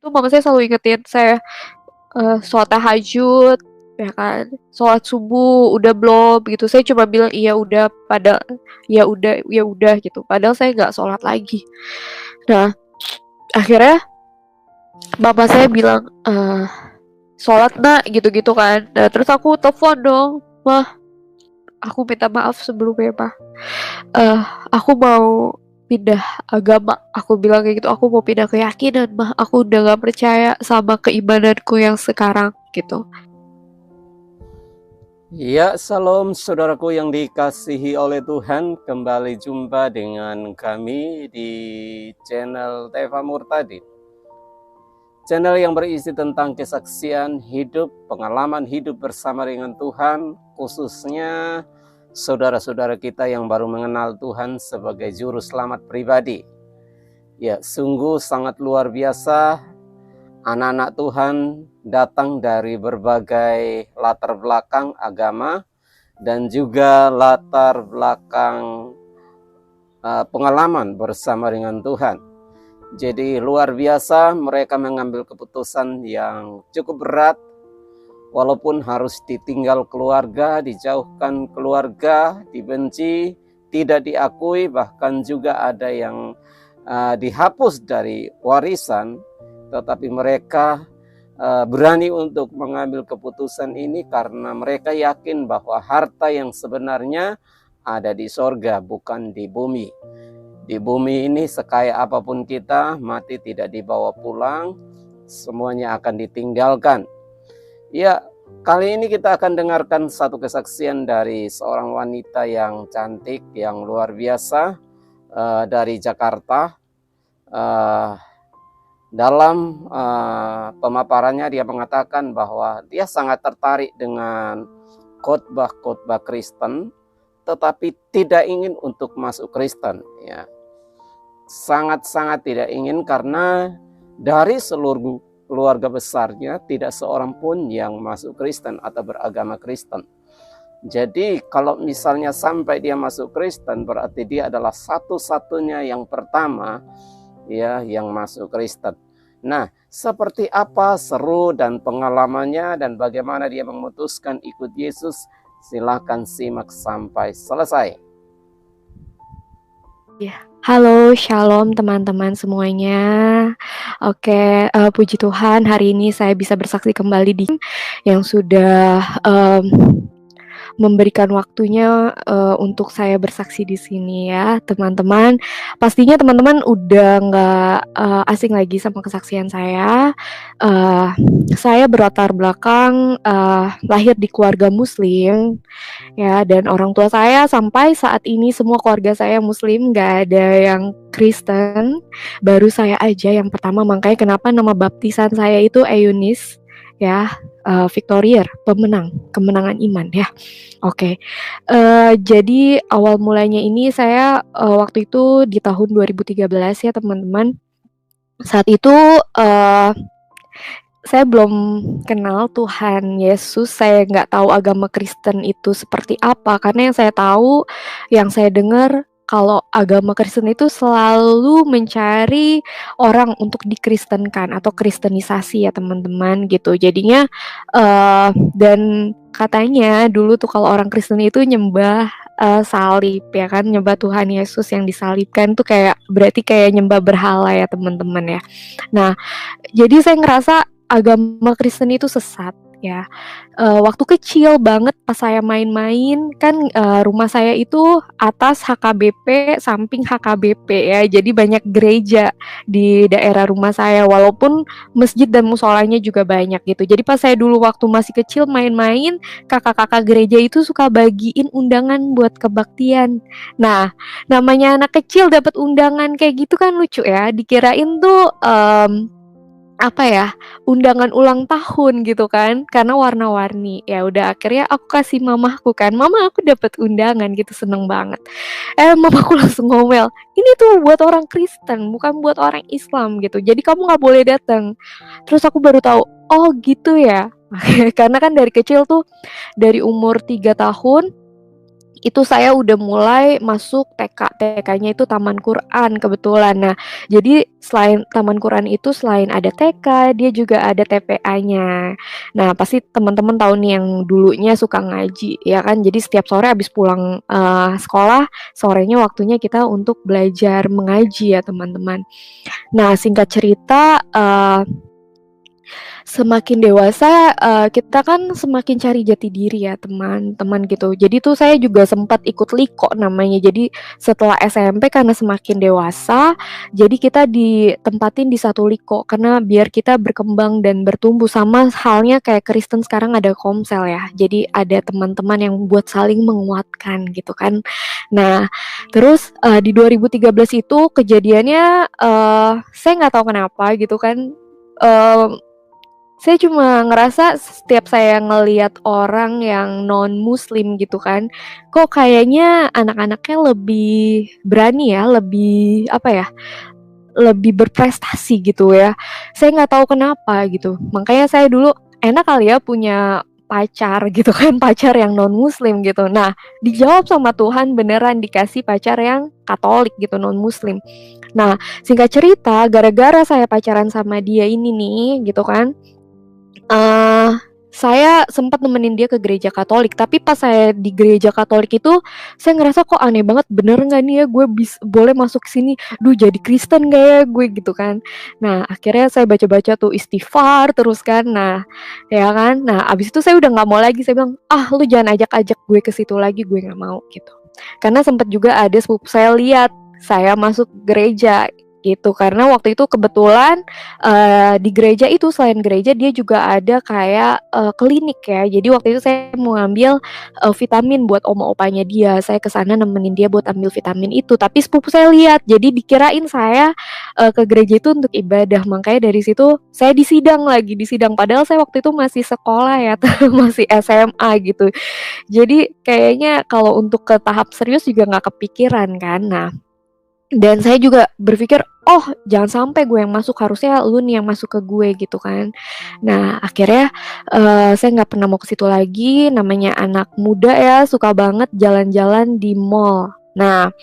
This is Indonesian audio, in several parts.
Itu mama saya selalu ingetin saya, sholat tahajud, ya kan, sholat subuh udah belum gitu. Saya cuma bilang iya udah, ya udah gitu. Padahal saya nggak sholat lagi. Nah, akhirnya bapak saya bilang, sholat nak gitu-gitu kan. Nah, terus aku telepon dong, mah, aku minta maaf sebelumnya mah. Eh, aku mau pindah agama. Aku bilang kayak gitu. Aku mau pindah keyakinan mah. Aku udah gak percaya sama keimananku yang sekarang gitu. Ya, salam saudaraku yang dikasihi oleh Tuhan. Kembali jumpa dengan kami di channel Teva Murtadin. Channel yang berisi tentang kesaksian hidup, pengalaman hidup bersama dengan Tuhan, khususnya saudara-saudara kita yang baru mengenal Tuhan sebagai juru selamat pribadi. Ya, sungguh sangat luar biasa. Anak-anak Tuhan datang dari berbagai latar belakang agama dan juga latar belakang pengalaman bersama dengan Tuhan. Jadi luar biasa, mereka mengambil keputusan yang cukup berat, walaupun harus ditinggal keluarga, dijauhkan keluarga, dibenci, tidak diakui, bahkan juga ada yang dihapus dari warisan. Tetapi mereka berani untuk mengambil keputusan ini karena mereka yakin bahwa harta yang sebenarnya ada di sorga, bukan di bumi. Di bumi ini sekaya apapun kita, mati tidak dibawa pulang, semuanya akan ditinggalkan. Ya, kali ini kita akan dengarkan satu kesaksian dari seorang wanita yang cantik, yang luar biasa, dari Jakarta. Dalam pemaparannya dia mengatakan bahwa dia sangat tertarik dengan khotbah-khotbah Kristen, tetapi tidak ingin untuk masuk Kristen. Ya, sangat-sangat tidak ingin karena dari seluruh keluarga besarnya tidak seorang pun yang masuk Kristen atau beragama Kristen. Jadi kalau misalnya sampai dia masuk Kristen, berarti dia adalah satu-satunya yang pertama ya yang masuk Kristen. Nah, seperti apa seru dan pengalamannya dan bagaimana dia memutuskan ikut Yesus, silakan simak sampai selesai. Ya, halo, shalom teman-teman semuanya. Oke, puji Tuhan hari ini saya bisa bersaksi kembali di yang sudah memberikan waktunya untuk saya bersaksi di sini ya, teman-teman. Pastinya teman-teman udah nggak asing lagi sama kesaksian saya. Saya berlatar belakang lahir di keluarga Muslim ya, dan orang tua saya sampai saat ini semua keluarga saya Muslim, nggak ada yang Kristen. Baru saya aja yang pertama, makanya kenapa nama baptisan saya itu Eunis ya, Victorier, kemenangan iman ya. Oke, jadi awal mulanya ini saya waktu itu di tahun 2013 ya teman-teman. Saat itu saya belum kenal Tuhan Yesus, saya nggak tahu agama Kristen itu seperti apa, karena yang saya tahu, yang saya dengar kalau agama Kristen itu selalu mencari orang untuk dikristenkan atau kristenisasi ya teman-teman gitu. Jadinya dan katanya dulu tuh kalau orang Kristen itu nyembah salib ya kan, nyembah Tuhan Yesus yang disalibkan tuh kayak berarti kayak nyembah berhala ya teman-teman ya. Nah, jadi saya ngerasa agama Kristen itu sesat ya. Waktu kecil banget pas saya main-main kan, rumah saya itu atas HKBP, samping HKBP ya. Jadi banyak gereja di daerah rumah saya, walaupun masjid dan musholanya juga banyak gitu. Jadi pas saya dulu waktu masih kecil main-main, kakak-kakak gereja itu suka bagiin undangan buat kebaktian. Nah, namanya anak kecil dapat undangan kayak gitu kan lucu ya. Dikirain tuh apa ya, undangan ulang tahun gitu kan, karena warna-warni. Ya udah akhirnya aku kasih mamaku kan, "Mama aku dapat undangan," gitu, seneng banget. Mamaku langsung ngomel, "Ini tuh buat orang Kristen, bukan buat orang Islam gitu. Jadi kamu nggak boleh datang." Terus aku baru tahu, oh gitu ya. Karena kan dari kecil tuh, dari umur 3 tahun itu saya udah mulai masuk TK. TK-nya itu Taman Quran kebetulan. Nah, jadi selain Taman Quran itu selain ada TK, dia juga ada TPA-nya. Nah, pasti teman-teman tahu nih yang dulunya suka ngaji, ya kan? Jadi setiap sore habis pulang sekolah, sorenya waktunya kita untuk belajar mengaji ya teman-teman. Nah, singkat cerita, semakin dewasa, kita kan semakin cari jati diri ya teman-teman gitu. Jadi tuh saya juga sempat ikut LIKO namanya. Jadi setelah SMP karena semakin dewasa, jadi kita ditempatin di satu LIKO karena biar kita berkembang dan bertumbuh, sama halnya kayak Kristen sekarang ada Komsel ya. Jadi ada teman-teman yang buat saling menguatkan gitu kan. Nah, terus di 2013 itu kejadiannya, saya nggak tahu kenapa gitu kan. Saya cuma ngerasa setiap saya ngelihat orang yang non-muslim gitu kan, kok kayaknya anak-anaknya lebih berani ya, lebih apa ya, lebih berprestasi gitu ya. Saya nggak tahu kenapa gitu. Makanya saya dulu enak kali ya punya pacar gitu kan, pacar yang non-muslim gitu. Nah, dijawab sama Tuhan beneran dikasih pacar yang Katolik gitu, non-muslim. Nah, singkat cerita gara-gara saya pacaran sama dia ini nih gitu kan, Eee, saya sempat nemenin dia ke gereja Katolik, tapi pas saya di gereja Katolik itu, saya ngerasa kok aneh banget, bener nggak nih ya gue boleh masuk sini? Duh jadi Kristen nggak ya gue? Gitu kan. Nah akhirnya saya baca-baca tuh istighfar terus kan, nah ya kan. Nah abis itu saya udah nggak mau lagi, saya bilang, "Ah lu jangan ajak-ajak gue ke situ lagi, gue nggak mau," gitu. Karena sempet juga ada sepupu saya lihat, saya masuk gereja gitu, karena waktu itu kebetulan di gereja itu selain gereja dia juga ada kayak, klinik ya. Jadi waktu itu saya mau ngambil, vitamin buat oma-opanya dia. Saya ke sana nemenin dia buat ambil vitamin itu, tapi sepupu saya lihat, jadi dikirain saya, ke gereja itu untuk ibadah. Makanya dari situ saya disidang lagi, disidang. Padahal saya waktu itu masih sekolah ya, masih SMA gitu. Jadi kayaknya kalau untuk ke tahap serius juga nggak kepikiran kan. Nah, dan saya juga berpikir, "Oh, jangan sampai gue yang masuk, harusnya lu nih yang masuk ke gue," gitu kan. Nah, akhirnya, saya nggak pernah mau ke situ lagi, namanya anak muda ya, suka banget jalan-jalan di mall. Nah,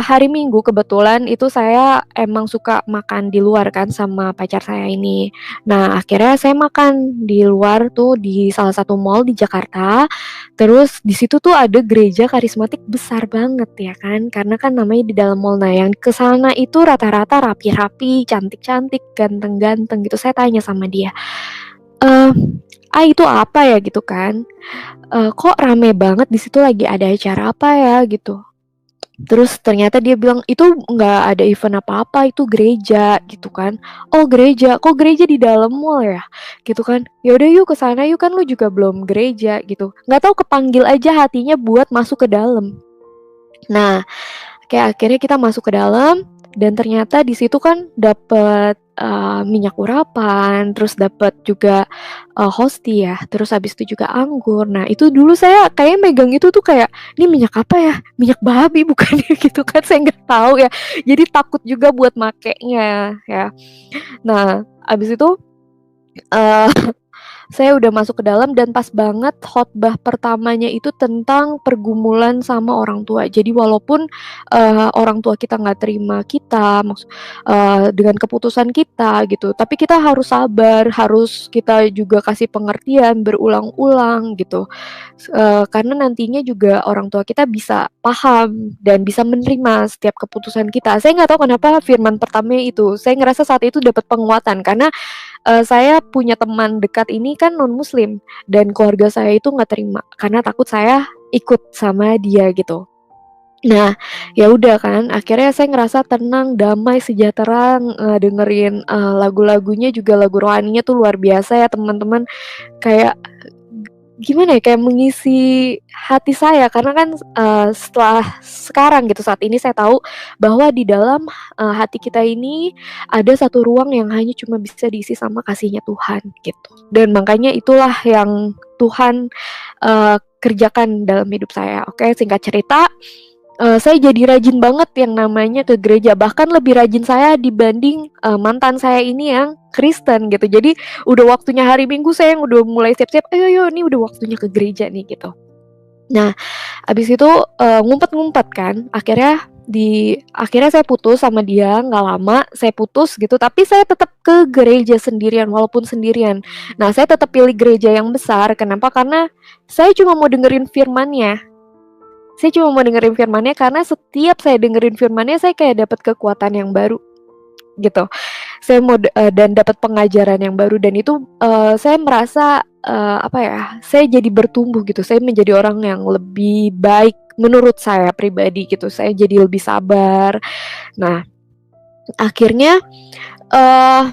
hari Minggu kebetulan itu saya emang suka makan di luar kan sama pacar saya ini. Nah, akhirnya saya makan di luar tuh di salah satu mall di Jakarta, terus di situ tuh ada gereja karismatik besar banget ya kan, karena kan namanya di dalam mall. Nah, yang ke sana itu rata-rata rapi-rapi, cantik-cantik, ganteng-ganteng gitu. Saya tanya sama dia, eee, "Ah, itu apa ya?" Gitu kan, "Kok rame banget di situ lagi ada acara apa ya?" Gitu. Terus ternyata dia bilang, "Itu nggak ada event apa-apa, itu gereja," gitu kan. "Oh gereja, kok gereja di dalam mall ya?" Gitu kan. "Ya udah yuk ke sana yuk, kan lu juga belum gereja," gitu. Nggak tahu kepanggil aja hatinya buat masuk ke dalam. Nah, kayak akhirnya kita masuk ke dalam dan ternyata di situ kan dapet, minyak urapan, terus dapet juga, hosti ya, terus habis itu juga anggur. Nah, itu dulu saya kayaknya megang itu tuh kayak, "Ini minyak apa ya? Minyak babi bukan ya?" Gitu kan, saya nggak tahu ya. Jadi takut juga buat makenya ya. Nah, habis itu, eee saya udah masuk ke dalam dan pas banget khotbah pertamanya itu tentang pergumulan sama orang tua. Jadi walaupun, orang tua kita nggak terima kita, dengan keputusan kita gitu, tapi kita harus sabar, harus kita juga kasih pengertian berulang-ulang gitu. Karena nantinya juga orang tua kita bisa paham dan bisa menerima setiap keputusan kita. Saya nggak tahu kenapa firman pertamanya itu, saya ngerasa saat itu dapat penguatan karena saya punya teman dekat ini kan non-muslim dan keluarga saya itu nggak terima karena takut saya ikut sama dia gitu. Nah, ya udah kan akhirnya saya ngerasa tenang, damai, sejahtera, dengerin, lagu-lagunya juga lagu rohaninya tuh luar biasa ya teman-teman. Kayak gimana ya, kayak mengisi hati saya karena kan, setelah sekarang gitu, saat ini saya tahu bahwa di dalam, hati kita ini ada satu ruang yang hanya cuma bisa diisi sama kasihnya Tuhan gitu. Dan makanya itulah yang Tuhan, kerjakan dalam hidup saya. Oke, singkat cerita, saya jadi rajin banget yang namanya ke gereja, bahkan lebih rajin saya dibanding, mantan saya ini yang Kristen gitu. Jadi udah waktunya hari Minggu saya yang udah mulai siap-siap, "Ayo ayo, nih udah waktunya ke gereja nih," gitu. Nah, abis itu ngumpet-ngumpet kan, akhirnya saya putus sama dia, nggak lama saya putus gitu, tapi saya tetap ke gereja sendirian walaupun sendirian. Nah, saya tetap pilih gereja yang besar. Kenapa? Karena saya cuma mau dengerin firman-Nya. Saya cuma mau dengerin firman-Nya karena setiap saya dengerin firman-Nya saya kayak dapat kekuatan yang baru gitu. Saya mau dan dapat pengajaran yang baru, dan itu saya merasa apa ya, saya jadi bertumbuh gitu. Saya menjadi orang yang lebih baik menurut saya pribadi gitu. Saya jadi lebih sabar. Nah, akhirnya eh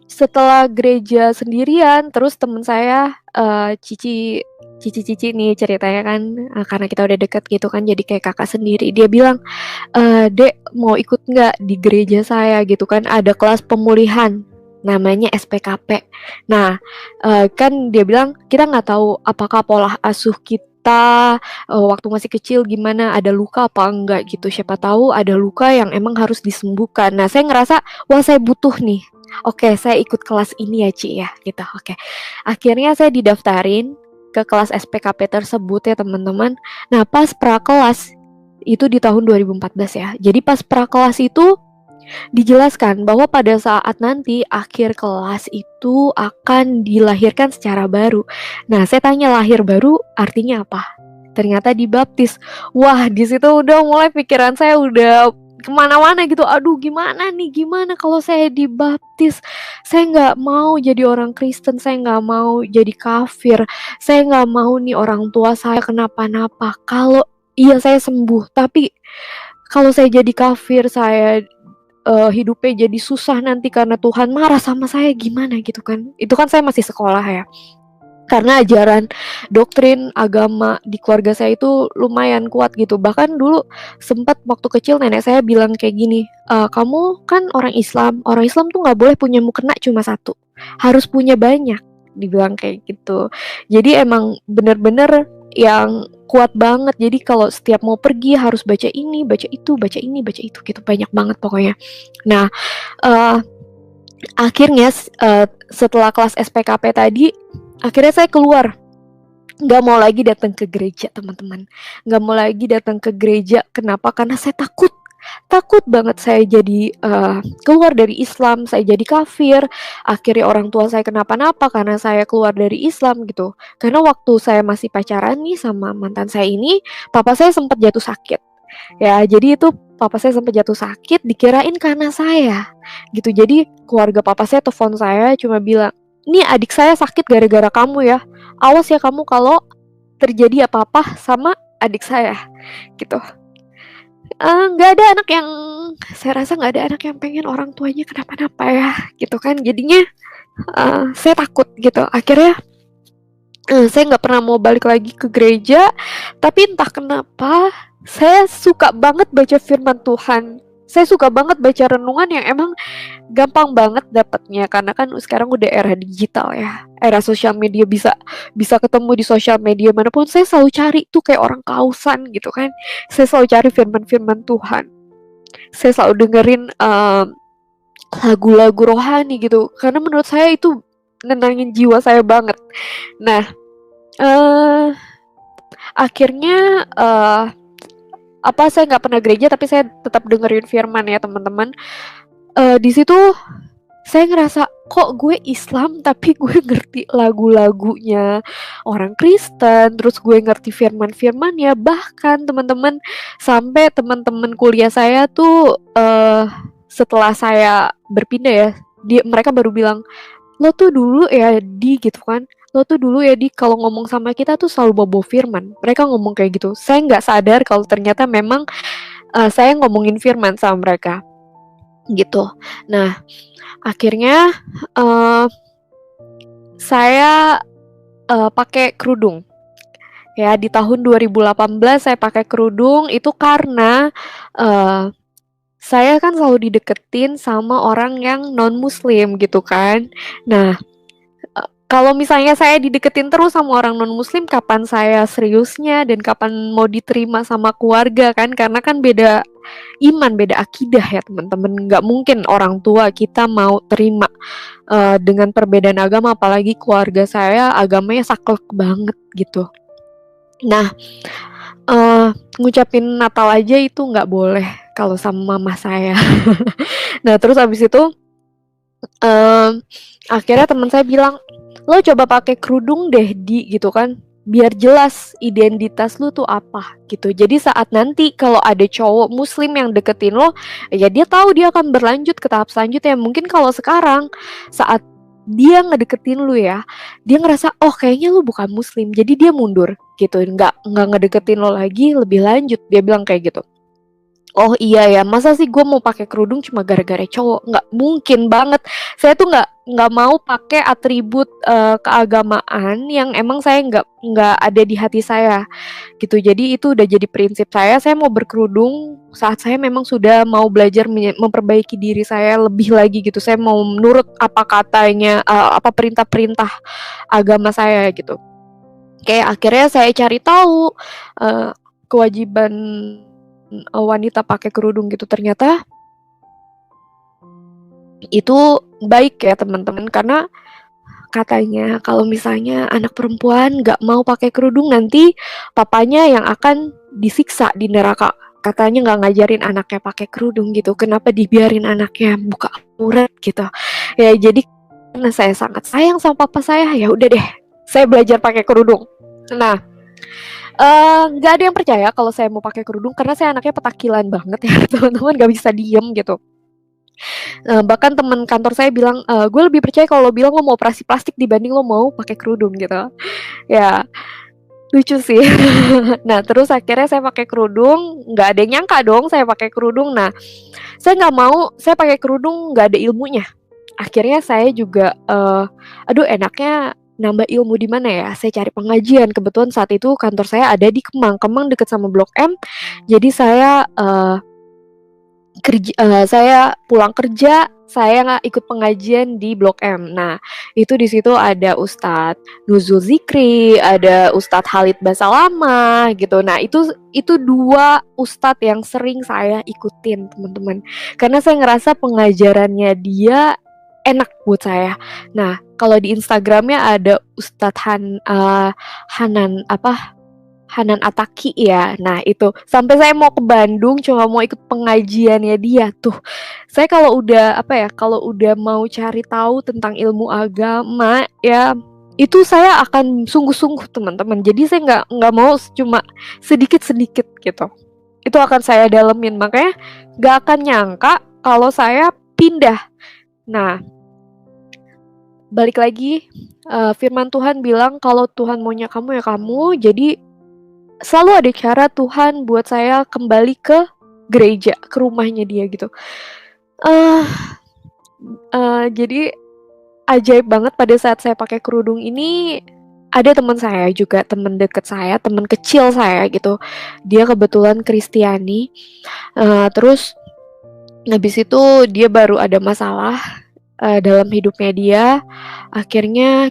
setelah gereja sendirian, terus temen saya Cici nih ceritanya kan, karena kita udah deket gitu kan, jadi kayak kakak sendiri. Dia bilang, "Dek, mau ikut nggak di gereja saya?" Gitu kan, ada kelas pemulihan, namanya SPKP. Nah, kan dia bilang, "Kita nggak tahu apakah pola asuh kita, waktu masih kecil gimana, ada luka apa enggak," gitu. Siapa tahu ada luka yang emang harus disembuhkan. Nah, saya ngerasa, wah saya butuh nih. Oke, saya ikut kelas ini ya, Ci, ya, gitu, oke. Akhirnya saya didaftarin ke kelas SPKP tersebut ya teman-teman. Nah, pas prakelas itu di tahun 2014 ya. Jadi pas prakelas itu dijelaskan bahwa pada saat nanti akhir kelas itu akan dilahirkan secara baru. Nah, saya tanya lahir baru artinya apa? Ternyata dibaptis. Wah, di situ udah mulai pikiran saya udah kemana-mana gitu. Aduh, gimana nih? Gimana kalau saya dibaptis? Saya nggak mau jadi orang Kristen. Saya nggak mau jadi kafir. Saya nggak mau nih orang tua saya kenapa-napa. Kalau iya saya sembuh, tapi kalau saya jadi kafir, saya hidupnya jadi susah nanti karena Tuhan marah sama saya gimana gitu kan. Itu kan saya masih sekolah ya. Karena ajaran doktrin agama di keluarga saya itu lumayan kuat gitu. Bahkan dulu sempat waktu kecil nenek saya bilang kayak gini, "Kamu kan orang Islam tuh nggak boleh punya mukena cuma satu, harus punya banyak," dibilang kayak gitu. Jadi emang bener-bener yang kuat banget. Jadi kalau setiap mau pergi harus baca ini, baca itu, baca ini, baca itu gitu. Banyak banget pokoknya. Nah, eee, akhirnya setelah kelas SPKP tadi, akhirnya saya keluar. Nggak mau lagi datang ke gereja, teman-teman. Nggak mau lagi datang ke gereja. Kenapa? Karena saya takut. Takut banget saya jadi keluar dari Islam, saya jadi kafir. Akhirnya orang tua saya kenapa-napa karena saya keluar dari Islam gitu. Karena waktu saya masih pacaran nih sama mantan saya ini, papa saya sempat jatuh sakit. Ya, jadi itu papa saya sempat jatuh sakit dikirain karena saya gitu. Jadi keluarga papa saya telepon saya cuma bilang, "Nih adik saya sakit gara-gara kamu ya. Awas ya kamu kalau terjadi apa-apa sama adik saya," gitu. Nggak ada anak yang saya rasa nggak ada anak yang pengen orang tuanya kenapa-napa ya, gitu kan. Jadinya, saya takut gitu. Akhirnya, saya nggak pernah mau balik lagi ke gereja, tapi entah kenapa saya suka banget baca firman Tuhan. Saya suka banget baca renungan yang emang gampang banget dapatnya karena kan sekarang udah era digital ya, era sosial media, bisa bisa ketemu di sosial media manapun. Saya selalu cari tuh kayak orang kausan gitu kan. Saya selalu cari firman-firman Tuhan. Saya selalu dengerin lagu-lagu rohani gitu karena menurut saya itu nenangin jiwa saya banget. Nah, eh akhirnya saya nggak pernah gereja tapi saya tetap dengerin firman ya teman-teman. Di situ saya ngerasa kok gue Islam tapi gue ngerti lagu-lagunya orang Kristen, terus gue ngerti firman-firmannya. Bahkan teman-teman, sampai teman-teman kuliah saya tuh setelah saya berpindah ya, mereka baru bilang, "Lo tuh dulu ya di gitu kan, lo tuh dulu ya di kalau ngomong sama kita tuh selalu bawa firman." Mereka ngomong kayak gitu. Saya nggak sadar kalau ternyata memang saya ngomongin firman sama mereka gitu. Nah, akhirnya saya pakai kerudung. Ya, di tahun 2018 saya pakai kerudung itu karena saya kan selalu dideketin sama orang yang non-muslim gitu kan. Nah, kalau misalnya saya dideketin terus sama orang non-muslim, kapan saya seriusnya dan kapan mau diterima sama keluarga kan? Karena kan beda iman, beda akidah ya teman-teman. Nggak mungkin orang tua kita mau terima dengan perbedaan agama, apalagi keluarga saya agamanya saklek banget gitu. Nah, ngucapin Natal aja itu nggak boleh kalau sama mama saya. Nah, terus abis itu, akhirnya teman saya bilang, "Lo coba pakai kerudung deh, Di," gitu kan, "biar jelas identitas lu tuh apa," gitu. Jadi saat nanti kalau ada cowok muslim yang deketin lo, ya dia tahu dia akan berlanjut ke tahap selanjutnya. Mungkin kalau sekarang, saat dia ngedeketin lu ya, dia ngerasa, "Oh kayaknya lu bukan muslim," jadi dia mundur gitu, nggak ngedeketin lo lagi lebih lanjut, dia bilang kayak gitu. Oh iya ya, masa sih gue mau pakai kerudung cuma gara-gara cowok? Nggak mungkin banget. Saya tuh nggak mau pakai atribut keagamaan yang emang saya nggak ada di hati saya gitu. Jadi itu udah jadi prinsip saya. Saya mau berkerudung saat saya memang sudah mau belajar memperbaiki diri saya lebih lagi gitu. Saya mau menurut apa katanya, apa perintah-perintah agama saya gitu. Kayak akhirnya saya cari tahu kewajiban wanita pakai kerudung gitu, ternyata itu baik ya teman-teman, karena katanya kalau misalnya anak perempuan nggak mau pakai kerudung nanti papanya yang akan disiksa di neraka. Katanya nggak ngajarin anaknya pakai kerudung gitu, kenapa dibiarin anaknya buka aurat gitu ya. Jadi karena saya sangat sayang sama papa saya, ya udah deh saya belajar pakai kerudung. Nah, nggak ada yang percaya kalau saya mau pakai kerudung karena saya anaknya petakilan banget ya teman-teman, nggak bisa diem gitu. Bahkan teman kantor saya bilang, gue lebih percaya kalau lo bilang lo mau operasi plastik dibanding lo mau pakai kerudung gitu. Ya lucu sih. Nah terus akhirnya saya pakai kerudung, nggak ada yang nyangka dong saya pakai kerudung. Nah saya nggak mau saya pakai kerudung nggak ada ilmunya. Akhirnya saya juga, aduh enaknya nambah ilmu di mana ya, saya cari pengajian. Kebetulan saat itu kantor saya ada di Kemang. Kemang deket sama Blok M, jadi saya pulang kerja, saya nggak ikut pengajian di Blok M. Nah, itu di situ ada Ustadz Nuzul Zikri, ada Ustadz Khalid Basalamah gitu. Nah, itu dua ustadz yang sering saya ikutin, teman-teman. Karena saya ngerasa pengajarannya dia enak buat saya. Nah, kalau di Instagramnya ada Ustadz Hanan apa Hanan Ataki ya. Nah, itu sampai saya mau ke Bandung cuma mau ikut pengajiannya dia tuh. Saya kalau udah kalau udah mau cari tahu tentang ilmu agama ya, itu saya akan sungguh-sungguh teman-teman. Jadi saya nggak mau cuma sedikit-sedikit gitu. Itu akan saya dalemin. Makanya nggak akan nyangka kalau saya pindah. Nah, balik lagi, firman Tuhan bilang kalau Tuhan maunya kamu ya kamu. Jadi selalu ada cara Tuhan buat saya kembali ke gereja, ke rumahnya dia gitu. Uh, jadi ajaib banget pada saat saya pakai kerudung ini, ada teman saya juga, teman deket saya, teman kecil saya gitu. Dia kebetulan Kristiani. Terus habis itu dia baru ada masalah dalam hidupnya dia. Akhirnya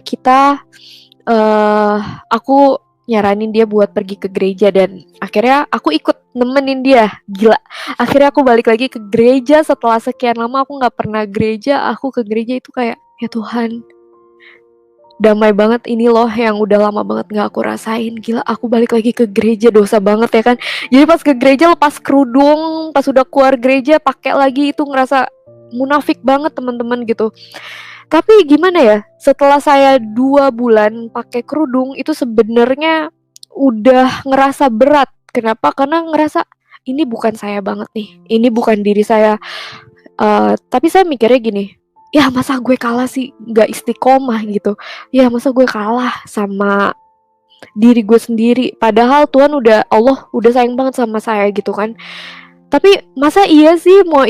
aku nyaranin dia buat pergi ke gereja dan akhirnya aku ikut nemenin dia. Gila, akhirnya aku balik lagi ke gereja setelah sekian lama aku nggak pernah gereja. Aku ke gereja itu kayak, ya Tuhan, damai banget ini loh yang udah lama banget nggak aku rasain. Gila, aku balik lagi ke gereja, dosa banget ya kan. Jadi pas ke gereja lepas kerudung, pas udah keluar gereja pakai lagi, itu ngerasa munafik banget teman-teman gitu. Tapi gimana ya, setelah saya 2 bulan pakai kerudung, itu sebenarnya udah ngerasa berat. Kenapa? Karena ngerasa, ini bukan saya banget nih, ini bukan diri saya. Tapi saya mikirnya gini, ya masa gue kalah sih, gak istiqomah gitu. Ya masa gue kalah sama diri gue sendiri. Padahal Allah udah sayang banget sama saya gitu kan. Tapi masa iya sih mau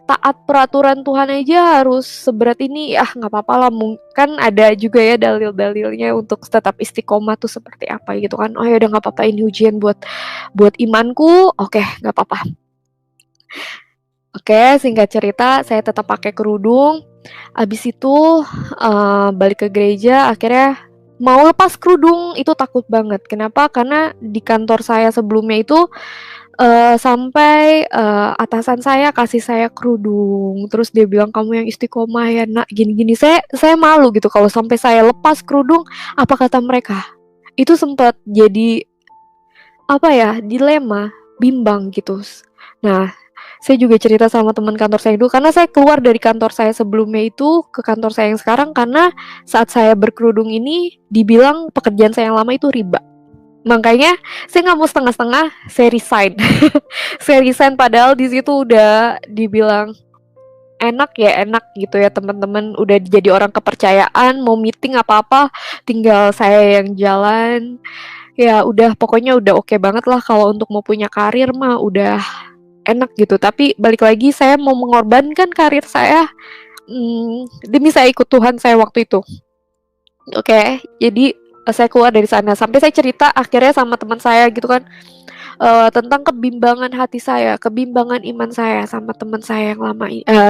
taat peraturan Tuhan aja harus seberat ini? Ah nggak apa-apa lah, kan ada juga ya dalil-dalilnya untuk tetap istiqomah tuh seperti apa gitu kan. Oh ya udah nggak apa-apa, ini ujian buat imanku. Oke, nggak apa-apa. Oke, singkat cerita saya tetap pakai kerudung. Abis itu balik ke gereja, akhirnya mau lepas kerudung itu takut banget. Kenapa? Karena di kantor saya sebelumnya itu sampai atasan saya kasih saya kerudung, terus dia bilang kamu yang istiqomah ya nak, gini-gini. Saya malu gitu kalau sampai saya lepas kerudung, apa kata mereka? itu sempat jadi dilema, bimbang gitu. Nah, saya juga cerita sama teman kantor saya dulu karena saya keluar dari kantor saya sebelumnya itu ke kantor saya yang sekarang karena saat saya berkerudung ini dibilang pekerjaan saya yang lama itu riba. Makanya saya nggak mau setengah-setengah, saya resign. Saya resign padahal di situ udah dibilang enak ya, enak gitu ya teman-teman, udah jadi orang kepercayaan, mau meeting apa-apa tinggal saya yang jalan. Ya udah pokoknya udah oke banget lah kalau untuk mau punya karir mah udah enak gitu. Tapi balik lagi saya mau mengorbankan karir saya demi saya ikut Tuhan saya waktu itu. Oke, jadi saya keluar dari sana sampai saya cerita akhirnya sama teman saya gitu kan, tentang kebimbangan hati saya, kebimbangan iman saya sama teman saya yang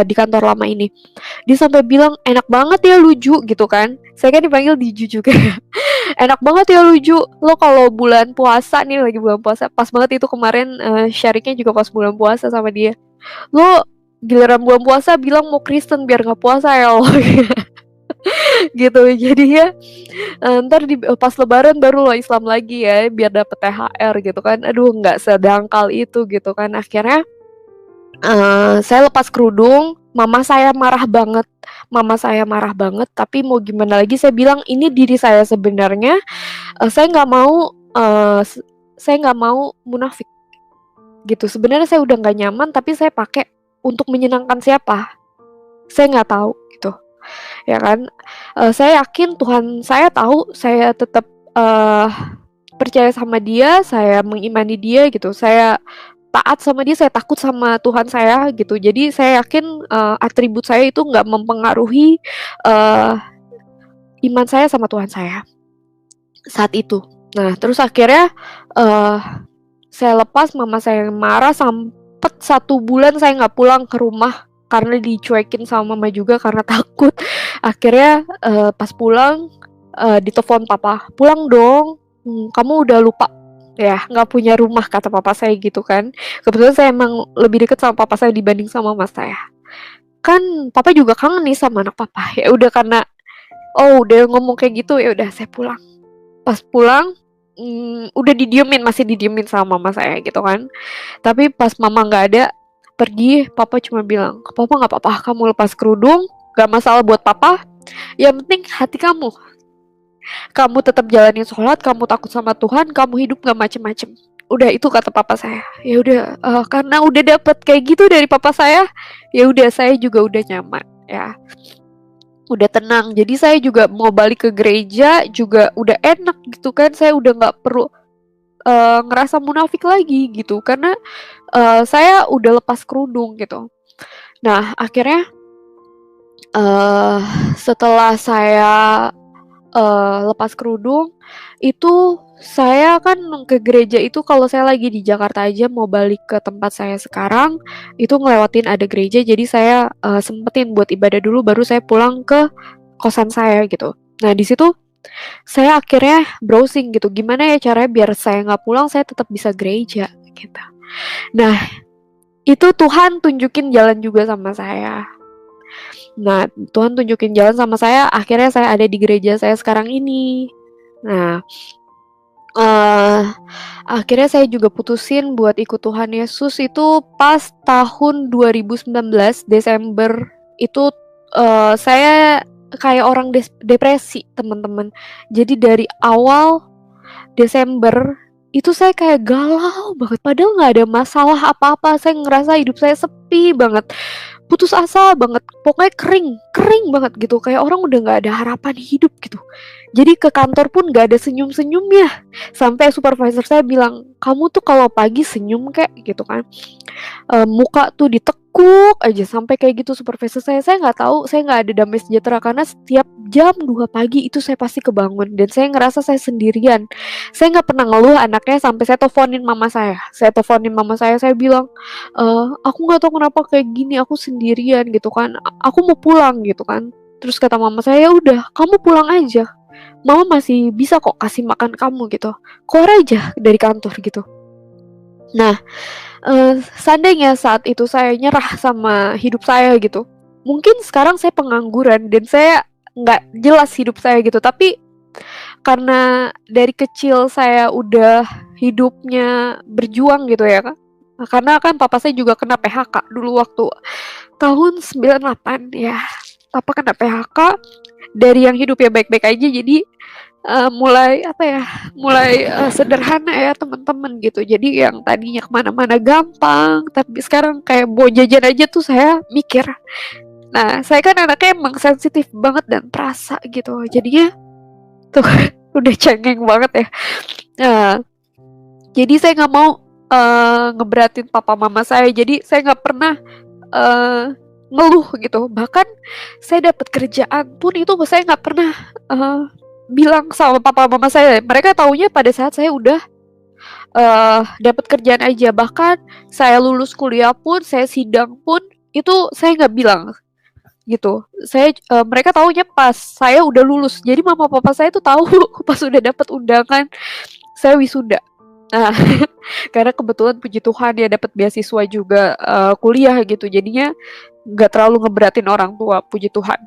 di kantor lama ini. Dia sampai bilang, "Enak banget ya lu Ju," gitu kan. Saya kan dipanggil Diju juga. "Enak banget ya lu Ju, lo kalau bulan puasa nih, lagi bulan puasa," pas banget itu kemarin, sharing-nya juga pas bulan puasa sama dia. "Lo giliran bulan puasa bilang mau Kristen biar nggak puasa ya lo," gitu. Jadinya entar pas lebaran baru lo Islam lagi ya, biar dapet THR gitu kan. Aduh nggak sedangkal itu gitu kan. Akhirnya, saya lepas kerudung, mama saya marah banget, tapi mau gimana lagi saya bilang, "Ini diri saya sebenarnya, saya nggak mau, saya nggak mau munafik," gitu. Sebenarnya saya udah nggak nyaman, tapi saya pakai untuk menyenangkan siapa? Saya nggak tahu gitu. Ya kan, saya yakin Tuhan saya tahu saya tetap, percaya sama Dia, saya mengimani Dia gitu, saya taat sama Dia, saya takut sama Tuhan saya gitu. Jadi saya yakin, atribut saya itu nggak mempengaruhi, eee, iman saya sama Tuhan saya, saat itu. Nah terus akhirnya, eee, saya lepas, mama saya marah sempet 1 bulan saya nggak pulang ke rumah karena dicuekin sama mama juga karena takut. Akhirnya, pas pulang, ditelepon papa, "Pulang dong, kamu udah lupa ya nggak punya rumah," kata papa saya gitu kan. Kebetulan saya emang lebih dekat sama papa saya dibanding sama mama saya. Kan papa juga kangen nih sama anak papa, ya udah karena, udah ngomong kayak gitu, ya udah saya pulang. Pas pulang, udah masih didiemin sama mama saya gitu kan. Tapi pas mama nggak ada, pergi, papa cuma bilang, "Papa nggak apa-apa, kamu lepas kerudung, nggak masalah buat papa, yang penting hati kamu. Kamu tetap jalanin sholat, kamu takut sama Tuhan, kamu hidup nggak macem-macem." Udah itu kata papa saya. Ya udah, karena udah dapet kayak gitu dari papa saya, ya udah saya juga udah nyaman ya. Udah tenang, jadi saya juga mau balik ke gereja juga udah enak gitu kan, saya udah nggak perlu, ngerasa munafik lagi gitu, karena, saya udah lepas kerudung gitu. Nah akhirnya, eee, setelah saya, lepas kerudung, itu saya kan ke gereja itu kalau saya lagi di Jakarta aja mau balik ke tempat saya sekarang, itu ngelewatin ada gereja jadi saya, sempetin buat ibadah dulu baru saya pulang ke kosan saya gitu. Nah di situ saya akhirnya browsing gitu, gimana ya caranya biar saya nggak pulang, saya tetap bisa gereja, gitu. Nah, itu Tuhan tunjukin jalan juga sama saya. Nah, Tuhan tunjukin jalan sama saya, akhirnya saya ada di gereja saya sekarang ini. Nah, eee, akhirnya saya juga putusin buat ikut Tuhan Yesus itu pas tahun 2019 Desember itu, saya kayak orang depresi, teman-teman. Jadi dari awal Desember, itu saya kayak galau banget, padahal nggak ada masalah apa-apa, saya ngerasa hidup saya sepi banget, putus asa banget, pokoknya kering, kering banget gitu, kayak orang udah nggak ada harapan hidup gitu. Jadi ke kantor pun nggak ada senyum-senyumnya, sampai supervisor saya bilang, "Kamu tuh kalau pagi senyum kek," gitu kan. Muka tuh ditekuk aja sampai kayak gitu supervisor saya nggak tahu, saya nggak ada damai sejahtera karena setiap jam 2 pagi itu saya pasti kebangun dan saya ngerasa saya sendirian. Saya nggak pernah ngeluh anaknya sampai saya teleponin mama saya bilang, "Aku nggak tahu kenapa kayak gini, aku sendirian," gitu kan, "Aku mau pulang," gitu kan. Terus kata mama saya, "Ya udah kamu pulang aja, mama masih bisa kok kasih makan kamu," gitu, "keluar aja dari kantor," gitu. Nah, seandainya saat itu saya nyerah sama hidup saya gitu, mungkin sekarang saya pengangguran dan saya nggak jelas hidup saya gitu, tapi Karena dari kecil saya udah hidupnya berjuang gitu ya, Kak. Karena kan papa saya juga kena PHK dulu waktu tahun 98 ya. Papa kena PHK, dari yang hidupnya baik-baik aja jadi mulai apa ya, mulai sederhana ya teman-teman gitu. Jadi yang tadinya kemana-mana gampang, tapi sekarang kayak mau jajan aja tuh saya mikir. Nah, saya kan anaknya emang sensitif banget dan perasa gitu. Jadinya tuh udah cengeng banget ya. Nah, jadi saya nggak mau ngeberatin papa mama saya. Jadi saya nggak pernah uh, ngeluh gitu. Bahkan saya dapat kerjaan pun itu saya nggak pernah uh, bilang sama papa mama saya. Mereka taunya pada saat saya udah dapat kerjaan aja. Bahkan saya lulus kuliah pun, saya sidang pun itu saya nggak bilang gitu. Mereka taunya pas saya udah lulus. Jadi mama papa saya tuh tahu pas udah dapat undangan saya wisuda. Nah, karena kebetulan puji Tuhan ya dapat beasiswa juga kuliah gitu. Jadinya nggak terlalu ngeberatin orang tua, puji Tuhan.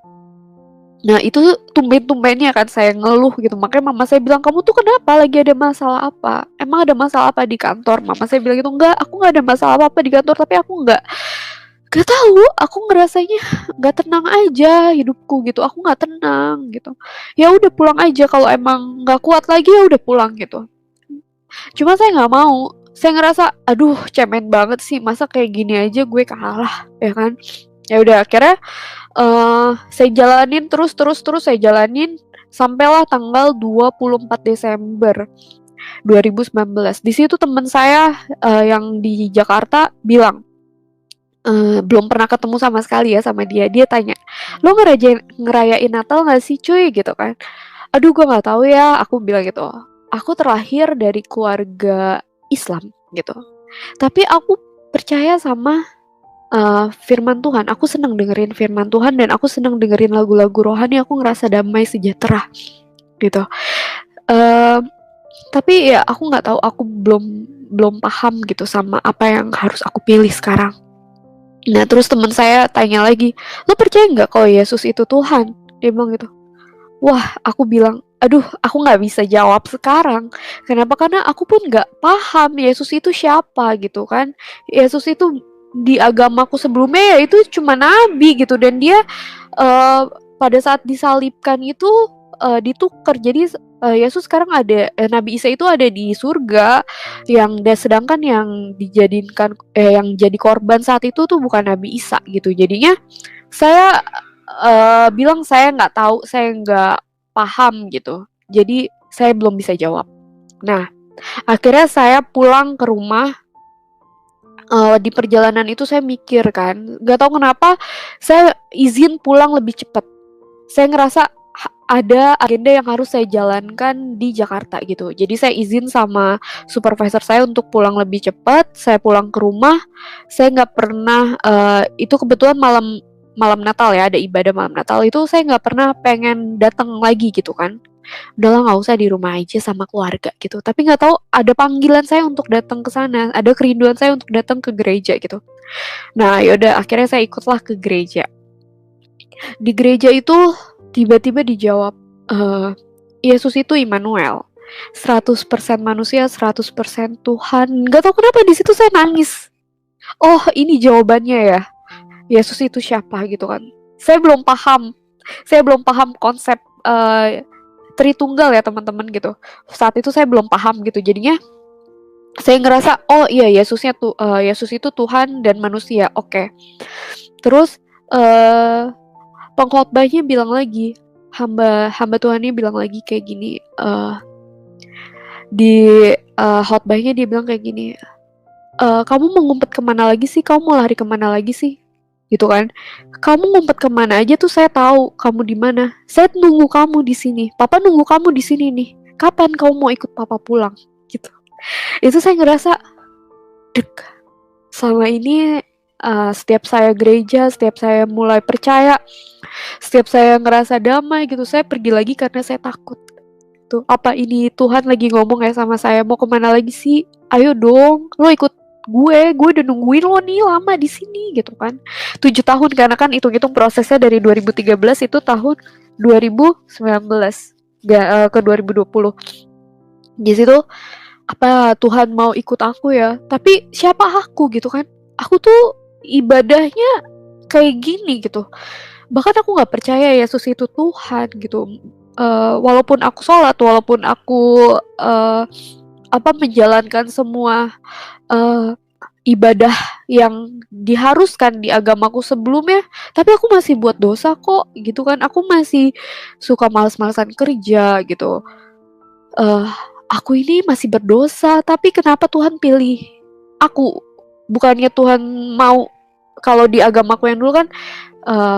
Nah, itu tumben-tumbennya kan saya ngeluh gitu. Makanya mama saya bilang, "Kamu tuh kenapa? Lagi ada masalah apa? Emang ada masalah apa di kantor?" Mama saya bilang gitu, "Enggak, aku nggak ada masalah apa-apa di kantor, tapi aku nggak tahu, aku ngerasanya nggak tenang aja hidupku gitu. Aku nggak tenang gitu. Ya udah pulang aja kalau emang nggak kuat lagi ya udah pulang gitu." Cuma saya nggak mau. Saya ngerasa, aduh cemen banget sih, masa kayak gini aja gue kalah, ya kan? Ya udah akhirnya saya jalanin terus saya jalanin sampailah tanggal 24 Desember 2019. Di situ teman saya yang di Jakarta bilang, belum pernah ketemu sama sekali ya sama dia. Dia tanya, "Lo ngerayain Natal nggak sih, cuy?" gitu kan. Aduh, gue nggak tahu ya. Aku bilang gitu. Aku terlahir dari keluarga Islam gitu. Tapi aku percaya sama firman Tuhan. Aku senang dengerin firman Tuhan dan aku senang dengerin lagu-lagu rohani. Aku ngerasa damai sejahtera gitu. Tapi ya aku nggak tahu. Aku belum paham gitu sama apa yang harus aku pilih sekarang. Nah, terus teman saya tanya lagi, "Lo percaya nggak kalau Yesus itu Tuhan?" Dia bilang gitu. Wah, aku bilang, aduh, aku nggak bisa jawab sekarang. Kenapa? Karena aku pun nggak paham Yesus itu siapa gitu kan. Yesus itu di agamaku sebelumnya ya itu cuma nabi gitu, dan dia pada saat disalibkan itu ditukar. Jadi Yesus sekarang ada, Nabi Isa itu ada di surga, sedangkan yang yang jadi korban saat itu tuh bukan Nabi Isa gitu. Jadinya saya bilang saya nggak tahu, saya nggak paham gitu. Jadi saya belum bisa jawab. Nah, akhirnya saya pulang ke rumah. Di perjalanan itu saya mikir kan, nggak tahu kenapa saya izin pulang lebih cepat. Saya ngerasa ada agenda yang harus saya jalankan di Jakarta gitu. Jadi saya izin sama supervisor saya untuk pulang lebih cepat. Saya pulang ke rumah. Saya nggak pernah itu kebetulan malam Natal ya, ada ibadah malam Natal itu saya nggak pernah pengen datang lagi gitu kan. Udahlah nggak usah di rumah aja sama keluarga gitu. Tapi nggak tahu ada panggilan saya untuk datang ke sana, ada kerinduan saya untuk datang ke gereja gitu. Nah, yaudah akhirnya saya ikutlah ke gereja. Di gereja itu tiba-tiba dijawab, Yesus itu Immanuel, 100% manusia, 100% Tuhan. Nggak tahu kenapa di situ saya nangis. Oh, ini jawabannya ya. Yesus itu siapa gitu kan. Saya belum paham konsep Tritunggal ya teman-teman gitu. Saat itu saya belum paham gitu. Jadinya saya ngerasa, oh iya Yesus itu Tuhan dan manusia. Oke. Terus pengkhotbahnya bilang lagi, hamba Tuhannya bilang lagi kayak gini, di khotbahnya dia bilang kayak gini, "Kamu mau ngumpet kemana lagi sih? Kamu mau lari kemana lagi sih?" Gitu kan. "Kamu ngumpet kemana aja tuh saya tahu kamu di mana. Saya nunggu kamu di sini. Papa nunggu kamu di sini nih. Kapan kamu mau ikut Papa pulang?" Gitu. Itu saya ngerasa, dek, selama ini setiap saya gereja, setiap saya mulai percaya, setiap saya ngerasa damai gitu, saya pergi lagi karena saya takut. Tuh, apa ini Tuhan lagi ngomong ya sama saya, mau kemana lagi sih? Ayo dong, lo ikut gue udah nungguin lo nih lama di sini gitu kan. 7 tahun karena kan hitung-hitung prosesnya dari 2013 itu tahun 2019. ke 2020. Di situ, apa Tuhan mau ikut aku ya? Tapi siapa aku gitu kan? Aku tuh ibadahnya kayak gini gitu. Bahkan aku nggak percaya Yesus itu Tuhan gitu. Walaupun aku sholat, walaupun aku menjalankan semua uh, ibadah yang diharuskan di agamaku sebelumnya, tapi aku masih buat dosa kok gitu kan. Aku masih suka males-malesan kerja gitu. uh, aku ini masih berdosa, tapi kenapa Tuhan pilih aku? Bukannya Tuhan mau, kalau di agamaku yang dulu kan,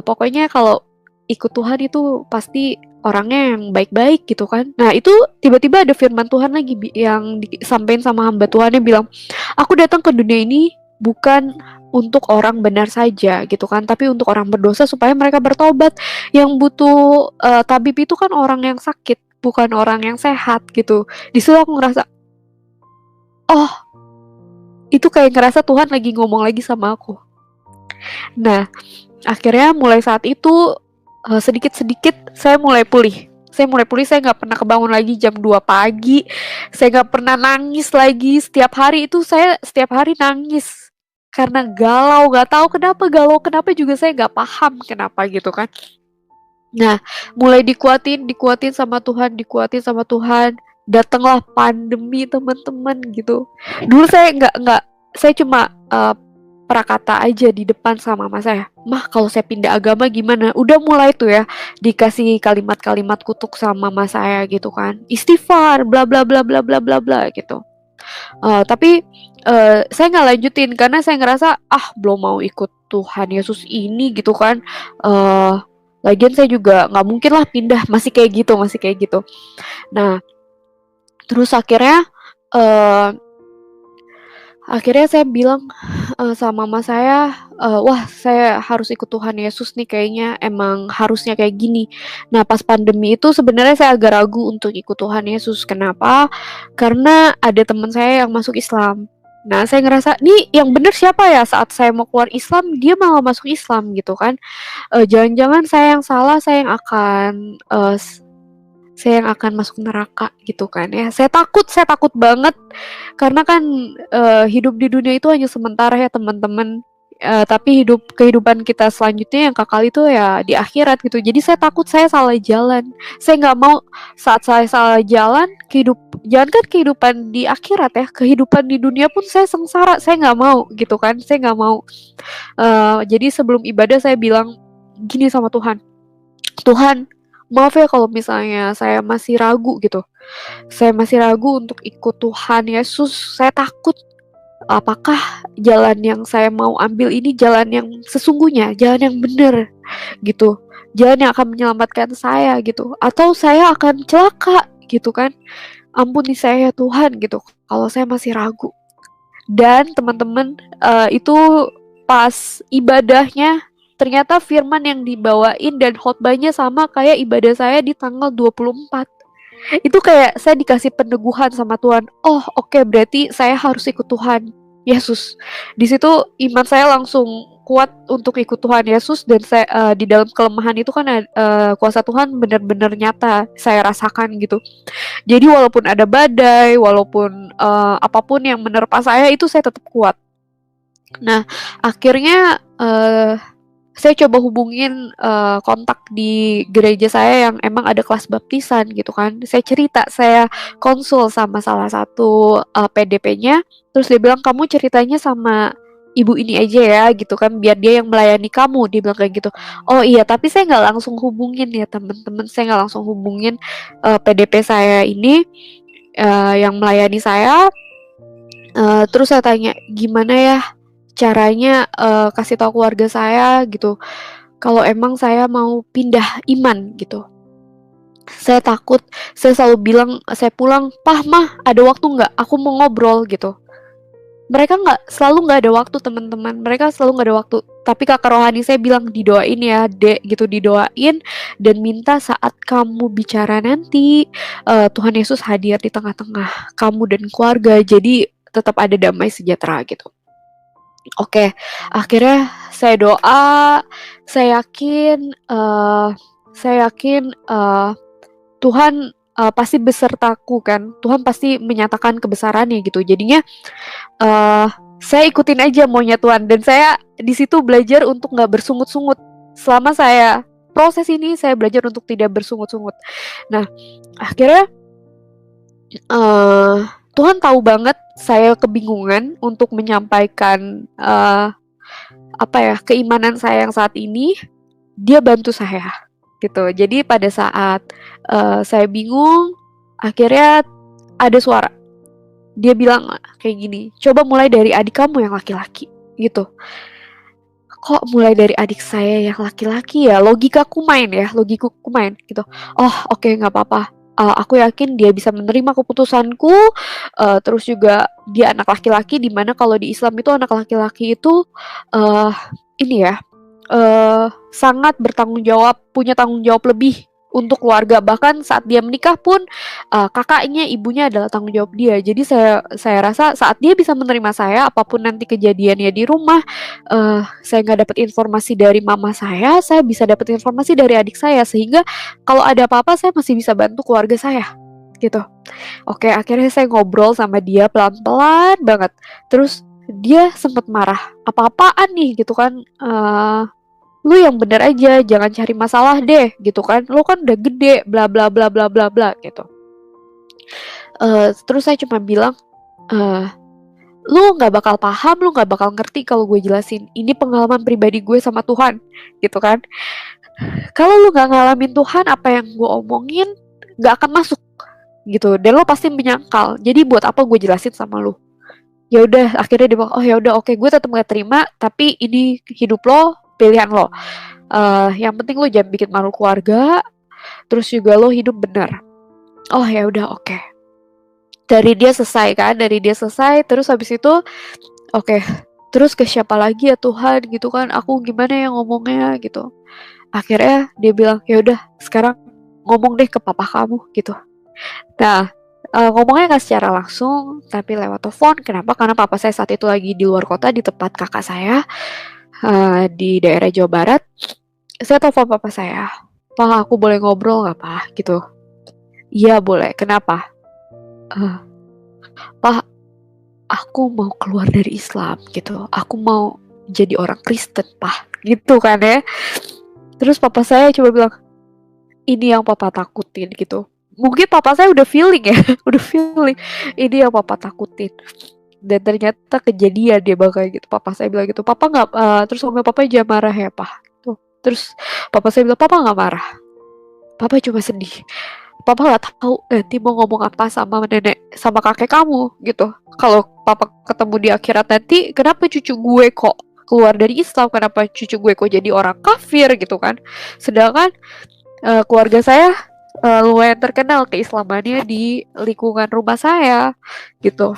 pokoknya kalau ikut Tuhan itu pasti orangnya yang baik-baik gitu kan. Nah itu tiba-tiba ada firman Tuhan lagi yang disampaikan sama hamba Tuhan yang bilang, aku datang ke dunia ini bukan untuk orang benar saja gitu kan, tapi untuk orang berdosa supaya mereka bertobat. Yang butuh tabib itu kan orang yang sakit, bukan orang yang sehat gitu. Di situ aku ngerasa, oh itu kayak ngerasa Tuhan lagi ngomong lagi sama aku. Nah akhirnya mulai saat itu sedikit-sedikit saya mulai pulih. Saya nggak pernah kebangun lagi jam 2 pagi. Saya nggak pernah nangis lagi. Setiap hari itu saya setiap hari nangis. Karena galau, nggak tahu kenapa galau, kenapa juga saya nggak paham kenapa gitu kan. Nah, mulai dikuatin sama Tuhan, dikuatin sama Tuhan. Datanglah pandemi teman-teman gitu. Dulu saya cuma prakata aja di depan sama mama saya. Mah kalau saya pindah agama gimana? Udah mulai tuh ya dikasih kalimat-kalimat kutuk sama mama saya gitu kan. Istighfar, bla bla bla bla bla bla bla gitu. Tapi saya nggak lanjutin karena saya ngerasa belum mau ikut Tuhan Yesus ini gitu kan. Lagian saya juga nggak mungkin lah pindah masih kayak gitu. Nah terus akhirnya saya bilang sama mama saya, wah saya harus ikut Tuhan Yesus nih kayaknya emang harusnya kayak gini. Nah pas pandemi itu sebenarnya saya agak ragu untuk ikut Tuhan Yesus. Kenapa? Karena ada teman saya yang masuk Islam. Nah saya ngerasa, nih yang bener siapa ya, saat saya mau keluar Islam, dia malah masuk Islam gitu kan. Jangan-jangan saya yang salah, saya yang akan masuk neraka gitu kan ya. Saya takut banget karena kan hidup di dunia itu hanya sementara ya teman-teman. Tapi kehidupan kita selanjutnya yang kekal itu ya di akhirat gitu. Jadi saya takut saya salah jalan. Saya nggak mau saat saya salah jalan, jangankan kehidupan di akhirat ya, kehidupan di dunia pun saya sengsara. Saya nggak mau gitu kan. Saya nggak mau. Jadi sebelum ibadah saya bilang gini sama Tuhan. Tuhan, maaf ya kalau misalnya saya masih ragu gitu. Saya masih ragu untuk ikut Tuhan Yesus. Saya takut apakah jalan yang saya mau ambil ini jalan yang sesungguhnya, jalan yang benar gitu. Jalan yang akan menyelamatkan saya gitu. Atau saya akan celaka gitu kan. Ampuni saya ya Tuhan gitu. Kalau saya masih ragu. Dan teman-teman itu pas ibadahnya ternyata firman yang dibawain dan khotbahnya sama kayak ibadah saya di tanggal 24. Itu kayak saya dikasih peneguhan sama Tuhan. Oh, oke, berarti saya harus ikut Tuhan Yesus. Di situ iman saya langsung kuat untuk ikut Tuhan Yesus, dan saya di dalam kelemahan itu kan kuasa Tuhan benar-benar nyata saya rasakan gitu. Jadi walaupun ada badai, walaupun apapun yang menerpa saya itu saya tetap kuat. Nah, akhirnya saya coba hubungin kontak di gereja saya yang emang ada kelas baptisan gitu kan. Saya cerita, saya konsul sama salah satu PDP-nya, terus dia bilang kamu ceritanya sama ibu ini aja ya gitu kan, biar dia yang melayani kamu, dia bilang kayak gitu. Oh iya, tapi saya nggak langsung hubungin ya teman-teman, saya nggak langsung hubungin PDP saya ini yang melayani saya. Terus saya tanya gimana ya caranya kasih tahu keluarga saya gitu kalau emang saya mau pindah iman gitu. Saya takut, saya selalu bilang, saya pulang, Pah, Mah, ada waktu nggak? Aku mau ngobrol gitu. Mereka selalu nggak ada waktu teman-teman, mereka selalu nggak ada waktu. Tapi kakak rohani saya bilang didoain ya, Dek, gitu didoain dan minta saat kamu bicara nanti Tuhan Yesus hadir di tengah-tengah kamu dan keluarga, jadi tetap ada damai sejahtera gitu. Oke, akhirnya saya doa, saya yakin Tuhan pasti besertaku kan, Tuhan pasti menyatakan kebesarannya gitu. Jadinya saya ikutin aja maunya Tuhan, dan saya di situ belajar untuk nggak bersungut-sungut. Selama saya proses ini, saya belajar untuk tidak bersungut-sungut. Nah, akhirnya uh, Tuhan tahu banget saya kebingungan untuk menyampaikan keimanan saya yang saat ini. Dia bantu saya gitu. Jadi pada saat saya bingung, akhirnya ada suara. Dia bilang kayak gini, coba mulai dari adik kamu yang laki-laki gitu. Kok mulai dari adik saya yang laki-laki ya? Logikaku main gitu. Oh oke, nggak apa-apa. Aku yakin dia bisa menerima keputusanku. Terus juga dia anak laki-laki, dimana kalau di Islam itu anak laki-laki itu ini ya, sangat bertanggung jawab, punya tanggung jawab lebih untuk keluarga. Bahkan saat dia menikah pun kakaknya, ibunya adalah tanggung jawab dia. Jadi saya rasa saat dia bisa menerima saya, apapun nanti kejadiannya di rumah, saya nggak dapat informasi dari mama saya bisa dapat informasi dari adik saya, sehingga kalau ada apa-apa saya masih bisa bantu keluarga saya gitu. Oke, akhirnya saya ngobrol sama dia pelan-pelan banget. Terus dia sempat marah, apa-apaan nih gitu kan, lu yang bener aja, jangan cari masalah deh gitu kan, lu kan udah gede, bla bla bla bla bla bla gitu. Terus saya cuma bilang, lu nggak bakal paham, lu nggak bakal ngerti kalau gue jelasin. Ini pengalaman pribadi gue sama Tuhan, gitu kan. Kalau lu nggak ngalamin Tuhan, apa yang gue omongin nggak akan masuk, gitu. Dan lu pasti menyangkal. Jadi buat apa gue jelasin sama lu? Ya udah, akhirnya dia bilang, oh ya udah, oke, gue tetap nggak terima. Tapi ini hidup lo, pilihan lo. Yang penting lo jangan bikin malu keluarga. Terus juga lo hidup benar. Oh ya udah, oke. Dari dia selesai, terus habis itu oke, terus ke siapa lagi ya Tuhan gitu kan, aku gimana ya ngomongnya gitu. Akhirnya dia bilang, ya udah sekarang ngomong deh ke papa kamu gitu. Nah, ngomongnya nggak secara langsung tapi lewat telepon. Kenapa? Karena papa saya saat itu lagi di luar kota di tempat kakak saya, di daerah Jawa Barat. Saya telepon papa saya, "Pak, aku boleh ngobrol nggak, Pak?" gitu. "Iya boleh, kenapa?" "Eh, Pak, aku mau keluar dari Islam gitu. Aku mau jadi orang Kristen, Pak." Gitu kan ya. Terus papa saya coba bilang, "Ini yang papa takutin," gitu. Mungkin papa saya udah feeling ya, udah feeling. Ini yang papa takutin. Dan ternyata kejadian dia bakal gitu. Papa saya bilang gitu, "Papa nggak," terus sama papa, "jangan marah ya, Pak." Tuh. Terus papa saya bilang, "Papa nggak marah. Papa cuma sedih. Papa nggak tahu nanti mau ngomong apa sama nenek sama kakek kamu gitu. Kalau papa ketemu di akhirat nanti, kenapa cucu gue kok keluar dari Islam, kenapa cucu gue kok jadi orang kafir gitu kan. Sedangkan keluarga saya lumayan terkenal keislamannya di lingkungan rumah saya gitu."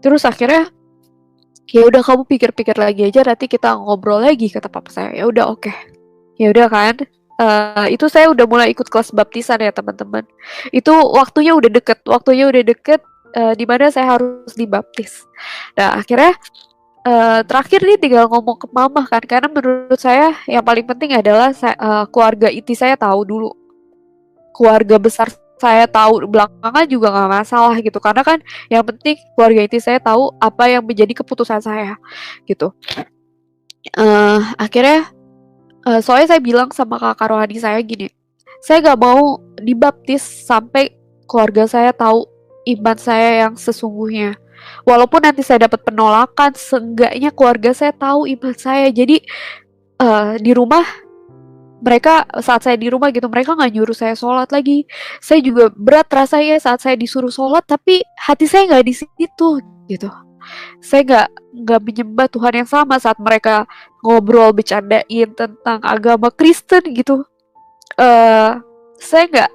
Terus akhirnya, ya udah kamu pikir-pikir lagi aja, nanti kita ngobrol lagi, kata papa saya. Ya udah oke. Ya udah kan. Itu saya udah mulai ikut kelas baptisan ya teman-teman. Itu waktunya udah deket, di mana saya harus dibaptis. Nah akhirnya terakhir nih tinggal ngomong ke mama kan, karena menurut saya yang paling penting adalah keluarga inti saya tahu dulu, keluarga besar saya tahu belakangan juga nggak masalah gitu, karena kan yang penting keluarga inti saya tahu apa yang menjadi keputusan saya gitu. Akhirnya soalnya saya bilang sama kakak rohani saya gini, saya gak mau dibaptis sampai keluarga saya tahu iman saya yang sesungguhnya. Walaupun nanti saya dapat penolakan, seenggaknya keluarga saya tahu iman saya. Jadi di rumah mereka, saat saya di rumah gitu, mereka nggak nyuruh saya sholat lagi. Saya juga berat rasanya saat saya disuruh sholat, tapi hati saya nggak di situ gitu. Saya nggak menyembah Tuhan yang sama saat mereka ngobrol bercandain tentang agama Kristen gitu. Saya nggak,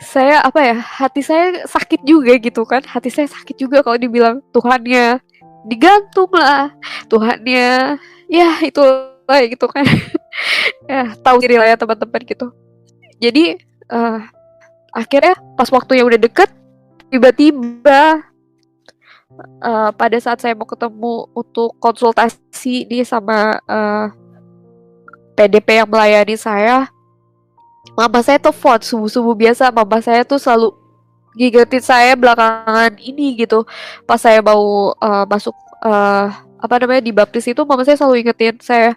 saya apa ya, hati saya sakit juga gitu kan. Hati saya sakit juga kalau dibilang Tuhannya digantung lah, Tuhannya ya itu lah gitu kan. Ya tahu diri lah ya teman-teman gitu. Jadi akhirnya pas waktunya udah deket, tiba-tiba pada saat saya mau ketemu untuk konsultasi nih sama PDP yang melayani saya, Mama saya telepon subuh-subuh biasa, mama saya tuh selalu ngingetin saya belakangan ini gitu. Pas saya mau masuk apa namanya dibaptis itu, mama saya selalu ingetin saya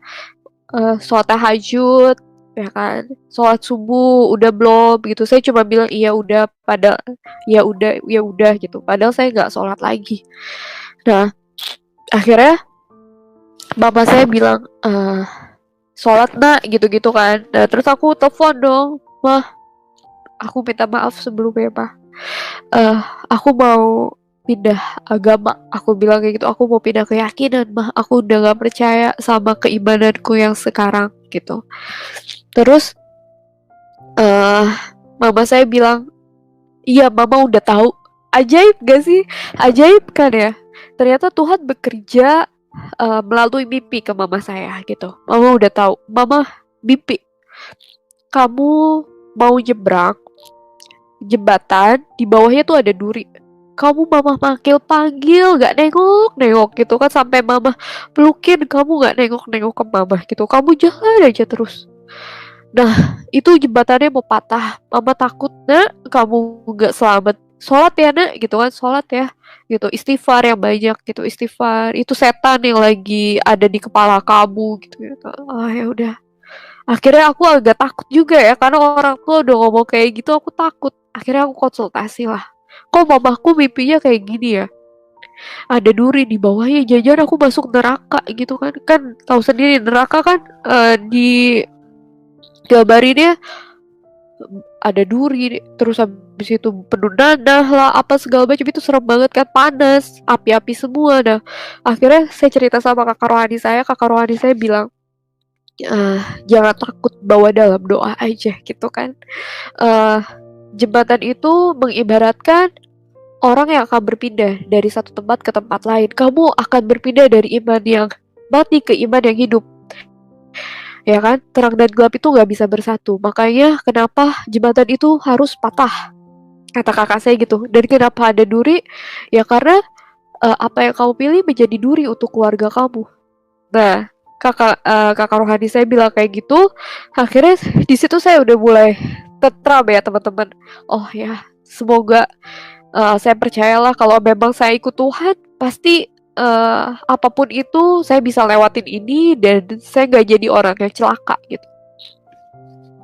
sholat tahajud, ya kan, sholat subuh udah belum gitu. Saya cuma bilang iya udah, padahal ya udah gitu. Padahal saya nggak sholat lagi. Nah, akhirnya mama saya bilang sholat nak gitu-gitu kan. Nah, terus aku telepon dong, mah aku minta maaf sebelumnya mah. eh aku mau pindah agama, aku bilang kayak gitu, aku mau pindah keyakinan mah, aku udah gak percaya sama keimananku yang sekarang gitu. Terus eh mama saya bilang iya mama udah tahu. Ajaib gak sih? Ajaib kan ya, ternyata Tuhan bekerja melalui mimpi ke mama saya gitu. Mama udah tahu, mama mimpi kamu mau nyebrang jembatan, di bawahnya tuh ada duri. Kamu mama panggil gak nengok gitu kan, sampai mama pelukin kamu gak nengok ke mama gitu. Kamu jalan aja terus. Nah, itu jembatannya mau patah. Mama takut nak kamu gak selamat. Sholat ya nak gitu kan, sholat ya gitu. Istighfar yang banyak gitu, istighfar. Itu setan yang lagi ada di kepala kamu gitu. Ah ya udah. Akhirnya aku agak takut juga ya, karena orang tua udah ngomong kayak gitu, aku takut. Akhirnya aku konsultasi lah. Kok mamaku mimpinya kayak gini ya? Ada duri di bawahnya, jajan aku masuk neraka gitu kan. Kan tahu sendiri neraka kan di gambarinnya ada duri, terus habis itu penuh nanah lah, apa segala macam, itu serem banget kan, panas, api-api semua. Nah, akhirnya saya cerita sama kakak rohani saya bilang, jangan takut, bawa dalam doa aja gitu kan. uh, Jembatan itu mengibaratkan orang yang akan berpindah dari satu tempat ke tempat lain. Kamu akan berpindah dari iman yang mati ke iman yang hidup, ya kan? Terang dan gelap itu nggak bisa bersatu. Makanya kenapa jembatan itu harus patah, kata kakak saya gitu. Dan kenapa ada duri? Ya karena apa yang kamu pilih menjadi duri untuk keluarga kamu. Nah, kakak rohani saya bilang kayak gitu. Akhirnya di situ saya udah mulai tentram ya teman-teman. Oh ya, semoga saya percayalah kalau memang saya ikut Tuhan, pasti apapun itu saya bisa lewatin ini dan saya nggak jadi orang yang celaka gitu.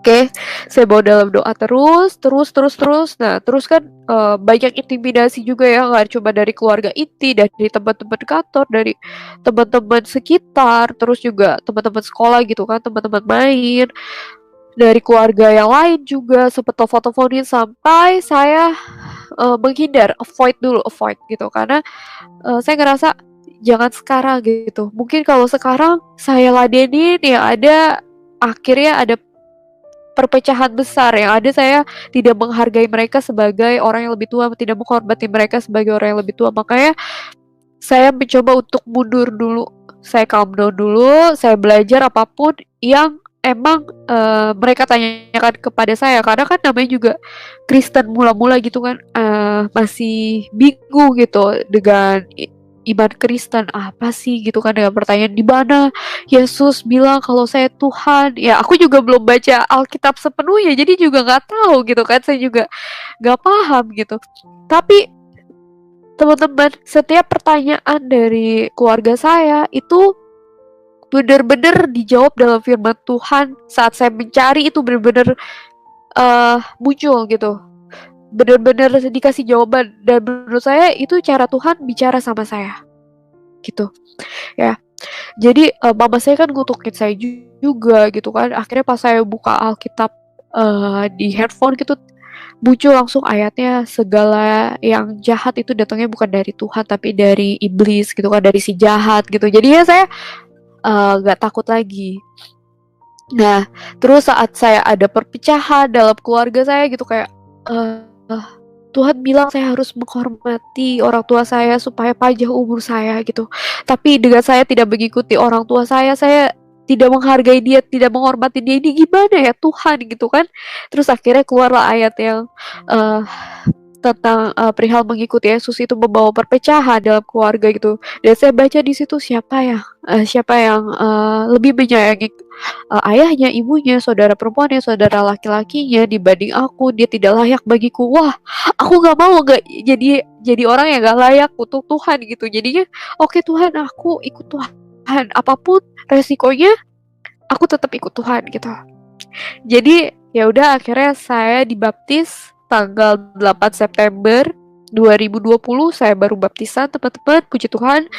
Oke, saya bawa dalam doa terus. Nah, terus kan banyak intimidasi juga ya, nggak cuma dari keluarga inti, dari teman-teman kantor, dari teman-teman sekitar, terus juga teman-teman sekolah gitu kan, teman-teman main, dari keluarga yang lain juga sempet telepon-teleponin, sampai saya menghindar, avoid gitu, karena saya ngerasa jangan sekarang gitu. Mungkin kalau sekarang saya ladenin, yang ada akhirnya ada perpecahan besar, yang ada saya tidak menghargai mereka sebagai orang yang lebih tua, tidak menghormati mereka sebagai orang yang lebih tua. Makanya saya mencoba untuk mundur dulu, saya calm down dulu, saya belajar apapun yang emang mereka tanyakan kepada saya, karena kan namanya juga Kristen mula-mula gitu kan, masih bingung gitu dengan iman Kristen apa sih gitu kan, dengan pertanyaan di mana Yesus bilang kalau saya Tuhan. Ya aku juga belum baca Alkitab sepenuhnya, jadi juga nggak tahu gitu kan, saya juga nggak paham gitu. Tapi teman-teman, setiap pertanyaan dari keluarga saya itu benar-benar dijawab dalam firman Tuhan. Saat saya mencari itu benar-benar muncul gitu, benar-benar dikasih jawaban. Dan menurut saya itu cara Tuhan bicara sama saya gitu ya. Jadi mama saya kan ngutukin saya juga gitu kan. Akhirnya pas saya buka Alkitab di handphone gitu, muncul langsung ayatnya, segala yang jahat itu datangnya bukan dari Tuhan tapi dari iblis gitu kan, dari si jahat gitu. Jadi ya saya gak takut lagi. Nah, terus saat saya ada perpecahan dalam keluarga saya gitu, kayak Tuhan bilang saya harus menghormati orang tua saya supaya panjang umur saya gitu. Tapi dengan saya tidak mengikuti orang tua saya tidak menghargai dia, tidak menghormati dia, ini gimana ya Tuhan gitu kan. Terus akhirnya keluarlah ayat yang uh, tentang perihal mengikuti Yesus itu membawa perpecahan dalam keluarga gitu. Dan saya baca di situ siapa yang lebih menyayangi ayahnya, ibunya, saudara perempuannya, saudara laki-lakinya dibanding aku, dia tidak layak bagiku. Wah, aku nggak mau nggak jadi orang yang nggak layak untuk Tuhan gitu. Jadinya, oke Tuhan, aku ikut Tuhan. Apapun resikonya, aku tetap ikut Tuhan gitu. Jadi ya udah akhirnya saya dibaptis tanggal 8 September 2020 saya baru baptisan teman-teman, puji Tuhan.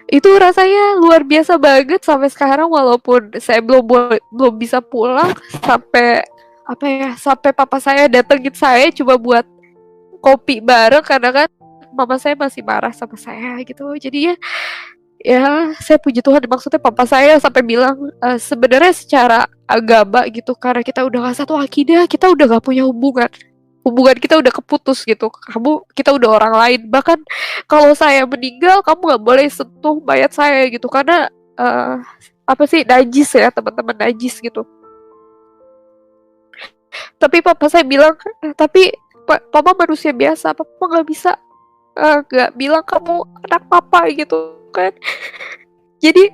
Itu rasanya luar biasa banget sampai sekarang walaupun saya belum bisa pulang sampai sampai papa saya datengin saya coba buat kopi bareng karena kan mama saya masih marah sama saya gitu. Jadi ya saya puji Tuhan maksudnya papa saya sampai bilang sebenarnya secara agama gitu karena kita udah gak satu akidah kita udah gak punya hubungan kita udah keputus gitu, kita udah orang lain, bahkan kalau saya meninggal kamu gak boleh sentuh mayat saya gitu karena najis ya teman-teman, najis gitu. Tapi papa saya bilang tapi papa manusia biasa, papa gak bisa gak bilang kamu anak papa gitu kan. Jadi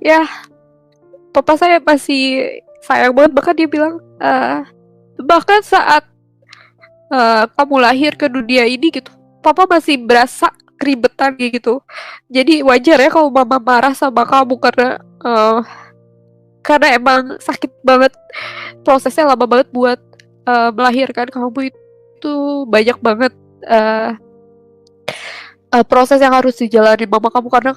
ya papa saya masih sayang banget, bahkan dia bilang bahkan saat kamu lahir ke dunia ini gitu papa masih berasa keribetan gitu. Jadi wajar ya kalau mama marah sama kamu karena emang sakit banget, prosesnya lama banget buat melahirkan kamu itu banyak banget proses yang harus dijalani mama kamu karena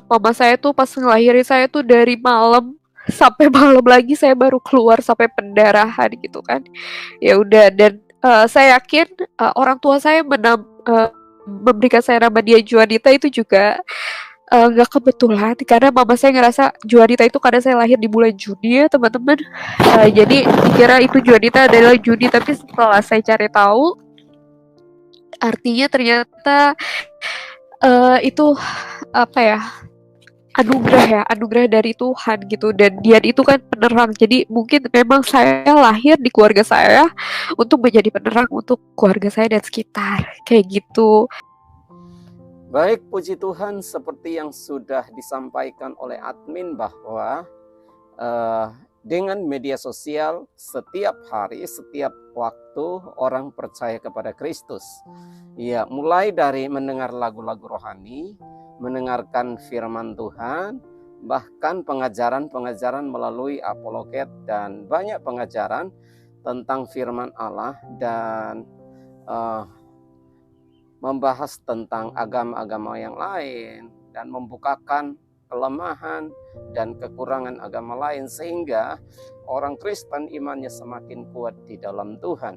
mama saya tuh pas ngelahirin saya tuh dari malam sampai malam lagi saya baru keluar sampai pendarahan gitu kan. Ya udah dan saya yakin orang tua saya memberikan saya nama dia Juanita itu juga nggak kebetulan karena mama saya ngerasa Juanita itu karena saya lahir di bulan Juni ya teman-teman. Jadi dikira itu Juanita adalah Juni, tapi setelah saya cari tahu artinya ternyata itu anugerah dari Tuhan gitu, dan dia itu kan penerang. Jadi mungkin memang saya lahir di keluarga saya untuk menjadi penerang untuk keluarga saya dan sekitar kayak gitu. Baik, puji Tuhan, seperti yang sudah disampaikan oleh admin bahwa dengan media sosial setiap hari, setiap waktu orang percaya kepada Kristus. Ya, mulai dari mendengar lagu-lagu rohani, mendengarkan firman Tuhan, bahkan pengajaran-pengajaran melalui apologet dan banyak pengajaran tentang firman Allah dan membahas tentang agama-agama yang lain dan membukakan kelemahan dan kekurangan agama lain sehingga orang Kristen imannya semakin kuat di dalam Tuhan.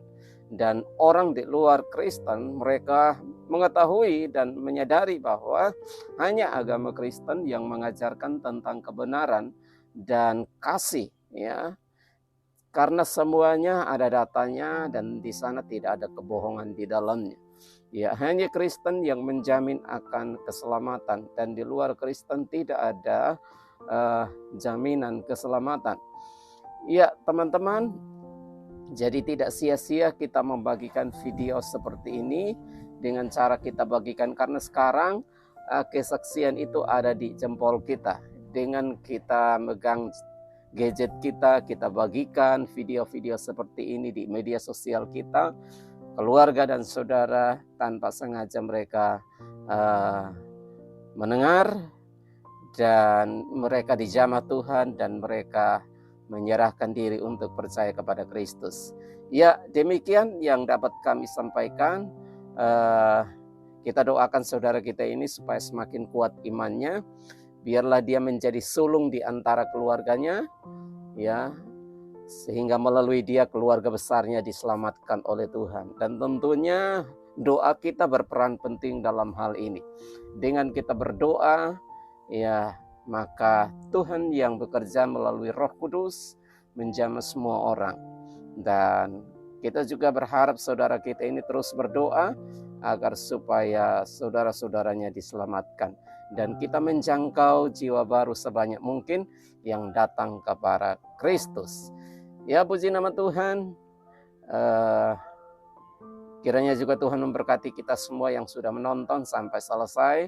Dan orang di luar Kristen mereka mengetahui dan menyadari bahwa hanya agama Kristen yang mengajarkan tentang kebenaran dan kasih, ya. Karena semuanya ada datanya dan di sana tidak ada kebohongan di dalamnya. Ya, hanya Kristen yang menjamin akan keselamatan dan di luar Kristen tidak ada jaminan keselamatan. Ya, teman-teman, jadi tidak sia-sia kita membagikan video seperti ini dengan cara kita bagikan karena sekarang kesaksian itu ada di jempol kita. Dengan kita megang gadget kita bagikan video-video seperti ini di media sosial kita. Keluarga dan saudara tanpa sengaja mereka mendengar dan mereka dijamah Tuhan dan mereka menyerahkan diri untuk percaya kepada Kristus. Ya, demikian yang dapat kami sampaikan. Kita doakan saudara kita ini supaya semakin kuat imannya. Biarlah dia menjadi sulung di antara keluarganya, ya, sehingga melalui dia keluarga besarnya diselamatkan oleh Tuhan. Dan tentunya doa kita berperan penting dalam hal ini. Dengan kita berdoa, ya, maka Tuhan yang bekerja melalui Roh Kudus menjamah semua orang. Dan kita juga berharap saudara kita ini terus berdoa agar supaya saudara-saudaranya diselamatkan. Dan kita menjangkau jiwa baru sebanyak mungkin yang datang kepada Kristus. Ya, puji nama Tuhan. Kiranya juga Tuhan memberkati kita semua yang sudah menonton sampai selesai.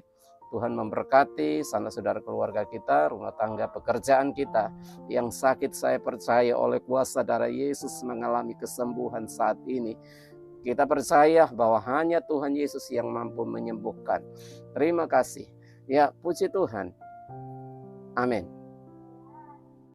Tuhan memberkati saudara keluarga kita, rumah tangga, pekerjaan kita. Yang sakit saya percaya oleh kuasa darah Yesus mengalami kesembuhan saat ini. Kita percaya bahwa hanya Tuhan Yesus yang mampu menyembuhkan. Terima kasih. Ya, puji Tuhan. Amin.